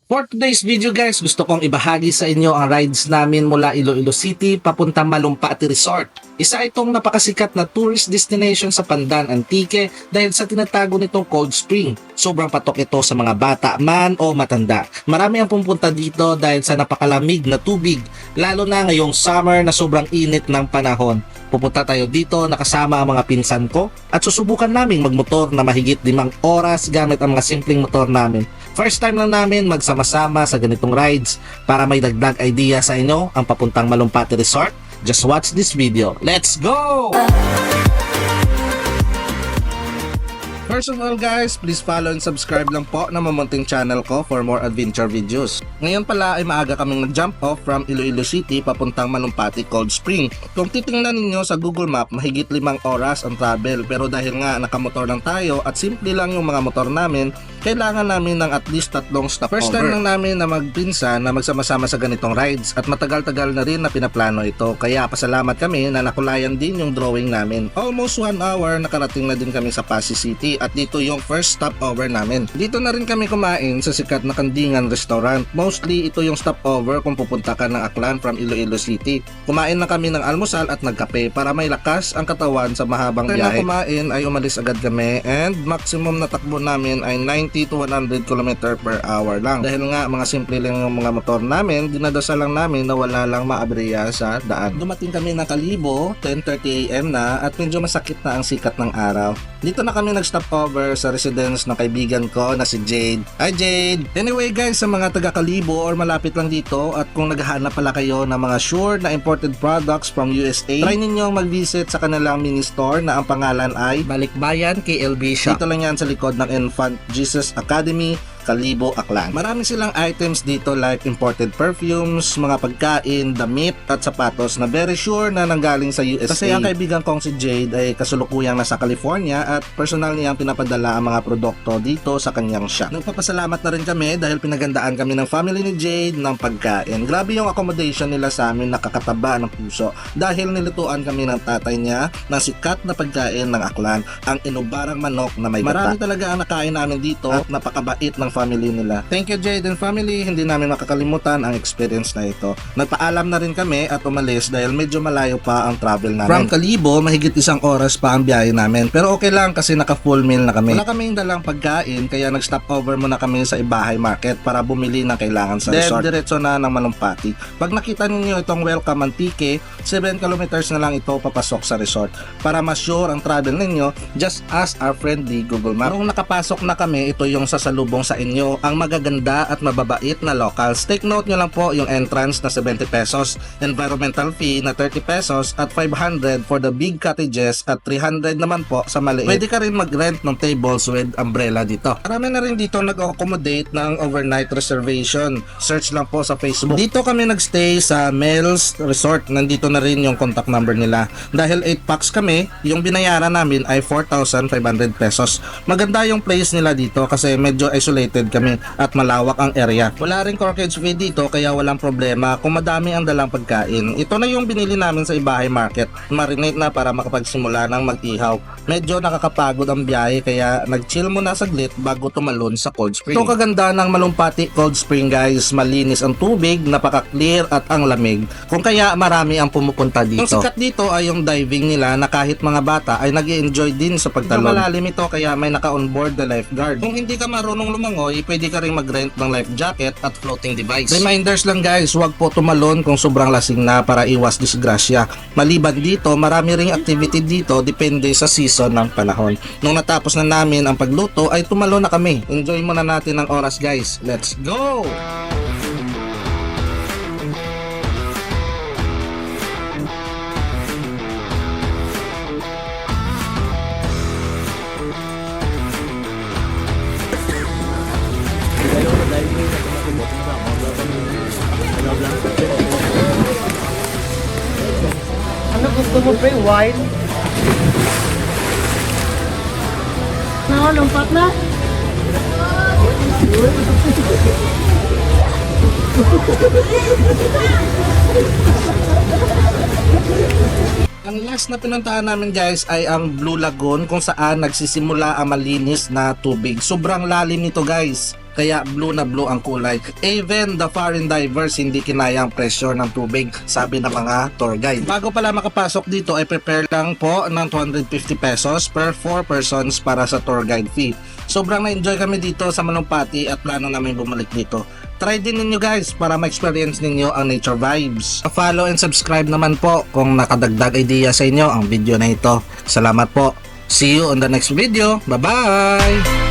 For today's video guys, gusto kong ibahagi sa inyo ang rides namin mula Iloilo City papuntang Malumpati Resort. Isa itong napakasikat na tourist destination sa Pandan, Antique dahil sa tinatago nitong cold spring. Sobrang patok ito sa mga bata man o matanda. Marami ang pumunta dito dahil sa napakalamig na tubig, lalo na ngayong summer na sobrang init ng panahon. Pupunta tayo dito nakasama ang mga pinsan ko at susubukan naming magmotor na mahigit 5 oras gamit ang mga simpleng motor namin. First time lang namin magsama-sama sa ganitong rides. Para may dagdag idea sa inyo ang papuntang Malumpati Resort, just watch this video. Let's go! First of all guys, please follow and subscribe lang po na mamunting channel ko for more adventure videos. Ngayon pala ay maaga kaming nag-jump off from Iloilo City papuntang Malumpati Cold Spring. Kung titingnan ninyo sa Google Map, mahigit 5 oras ang travel, pero dahil nga nakamotor lang tayo at simple lang yung mga motor namin, kailangan namin ng at least 3 stopover. First time lang namin na magpinsan na magsama-sama sa ganitong rides at matagal-tagal na rin na pinaplano ito, kaya pasalamat kami na nakulayan din yung drawing namin. Almost 1 hour nakarating na din kami sa Pasig City at dito yung first stopover namin. Dito na rin kami kumain sa sikat na Kandingan Restaurant. Mostly ito yung stopover kung pupunta ka ng Aklan from Iloilo City. Kumain na kami ng almusal at nagkape para may lakas ang katawan sa mahabang biyahe. Kaya kumain ay umalis agad kami and maximum na takbo namin ay 90 to 100 km per hour lang. Dahil nga mga simple lang yung mga motor namin, dinadasal lang namin na wala lang maaberya sa daan. Dumating kami ng Kalibo, 10:30 AM na at medyo masakit na ang sikat ng araw. Dito na kami nag-stopover sa residence ng kaibigan ko na si Jade. Hi Jade! Anyway guys, sa mga taga Kalibo or malapit lang dito at kung naghahanap pala kayo ng mga sure na imported products from USA, try ninyong mag-visit sa kanilang mini store na ang pangalan ay Balikbayan KLB Shop. Dito lang yan sa likod ng Infant Jesus Academy, Kalibo, Aklan. Marami silang items dito like imported perfumes, mga pagkain, damit at sapatos na very sure na nanggaling sa USA. Kasi ang kaibigan kong si Jade ay kasulukuyang nasa California at personal niyang pinapadala ang mga produkto dito sa kanyang shop. Nagpapasalamat na rin kami dahil pinagandaan kami ng family ni Jade ng pagkain. Grabe yung accommodation nila sa amin, nakakataba ng puso dahil nilutuan kami ng tatay niya ng sikat na pagkain ng Aklan, ang inubarang manok na may gata. Marami talaga ang nakain namin dito at napakabait ng family nila. Thank you Jade and family, hindi namin makakalimutan ang experience na ito. Nagpaalam na rin kami at umalis dahil medyo malayo pa ang travel namin. From Kalibo, mahigit 1 oras pa ang biyahe namin, pero okay lang kasi naka full meal na kami. Wala kaming dalang pagkain kaya nag-stopover muna kami sa Ibahay Market para bumili ng kailangan sa resort. Diretso na ng Malumpati. Pag nakita ninyo itong Welcome Antique, 7 kilometers na lang ito papasok sa resort. Para mas sure ang travel ninyo, just ask our friendly Google Map. Noong nakapasok na kami, ito yung sasalubong sa inyo, ang magaganda at mababait na locals. Take note nyo lang po yung entrance na 70 pesos, environmental fee na 30 pesos at 500 for the big cottages at 300 naman po sa maliit. Pwede ka rin mag-rent ng tables with umbrella dito. Marami na rin dito nag-accommodate ng overnight reservation. Search lang po sa Facebook. Dito kami nagstay sa Mel's Resort. Nandito na rin yung contact number nila. Dahil 8 packs kami, yung binayaran namin ay 4,500 pesos. Maganda yung place nila dito kasi medyo isolated kami at malawak ang area. Wala ring corkage fee dito kaya walang problema kung madami ang dalang pagkain. Ito na yung binili namin sa Ibahay Market. Marinate na para makapagsimula ng mag-ihaw. Medyo nakakapagod ang biyahe kaya nag-chill muna saglit bago tumalon sa cold spring. Ito kaganda ng Malumpati Cold Spring guys. Malinis ang tubig, napaka-clear at ang lamig. Kung kaya marami ang pumupunta dito. Ang sikat dito ay yung diving nila na kahit mga bata ay nag-i-enjoy din sa pagtalon. Malalim ito kaya may naka-onboard na lifeguard. Kung hindi ka marunong lumangoy, pwede ka rin mag-rent ng life jacket at floating device. Reminders lang guys, huwag po tumalon kung sobrang lasing na para iwas disgrasya. Maliban dito, marami ring activity dito depende sa season ng panahon. Nung natapos na namin ang pagluto ay tumalon na kami. Enjoy muna natin ang oras guys. Let's go! Ano gusto mo pre? Wine? Lumpat na? Ang last na pinuntahan namin guys ay ang Blue Lagoon kung saan nagsisimula ang malinis na tubig. Sobrang lalim nito guys. kaya blue na blue ang kulay. Even the foreign divers hindi kinaya ang pressure ng tubig, sabi ng mga tour guide. Bago pala makapasok dito ay prepare lang po ng 250 pesos per 4 persons para sa tour guide fee. Sobrang na-enjoy kami dito sa Malumpati at plano namin bumalik dito. Try din ninyo guys para ma-experience ninyo ang nature vibes. Follow and subscribe naman po kung nakadagdag idea sa inyo ang video na ito. Salamat po. See you on the next video. Bye-bye!